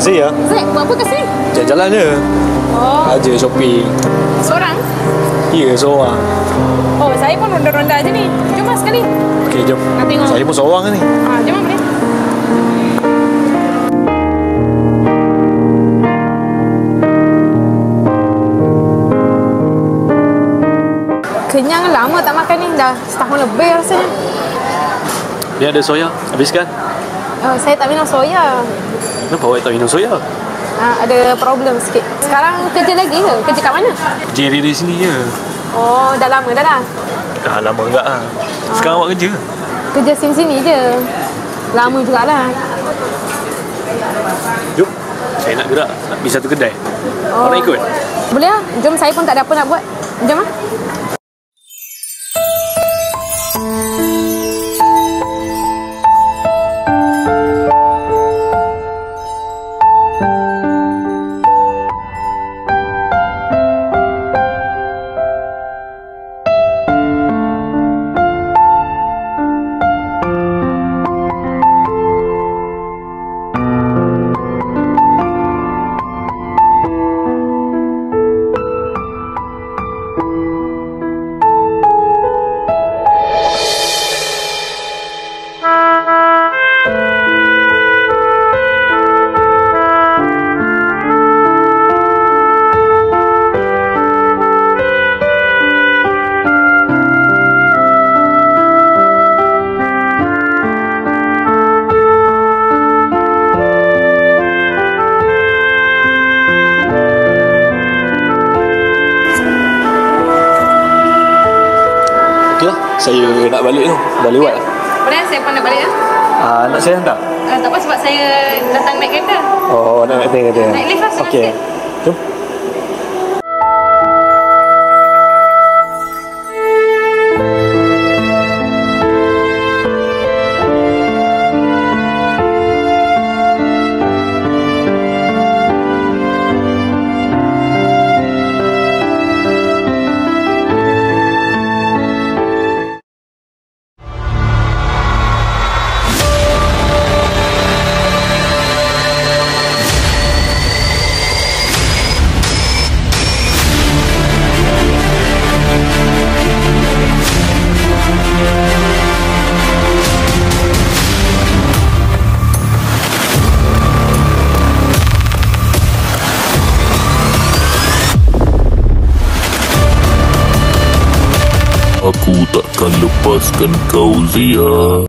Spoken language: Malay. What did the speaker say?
Zia? Zack, buat apa kat sini? Jalan-jalan je. Oh, Aja shopping. seorang? Ya, seorang. Oh, saya pun ronda-ronda aja nih. Jom mas sekali. Okey, jom. Nak tengok. Saya pun seorang ni. Jom boleh. Kenyang, lama tak makan ni. Dah setahun lebih rasanya. Ni ada soya. Habiskan. Saya tak minum soya. Kenapa awak tak minum soya? Ada problem sikit. Sekarang kerja lagi ke? Kerja kat mana? Jerry di sini je. Oh, dah lama dah lah. Dah lama enggak lah. Sekarang awak kerja? Kerja sini-sini je. Lama jugalah. Jom. Saya nak gerak. Nak pergi satu kedai. Awak nak ikut? Boleh lah. Jom, saya pun tak ada apa nak buat. Jom lah. Saya nak balik tu. Dah lewat lah. Boleh, saya pun nak balik lah. Nak saya hantar? Tak apa, sebab saya datang naik kereta. Oh, nak naik kereta. Naik lift lah, senang Okey. sikit. Jom. Aku takkan lepaskan kau, Zia.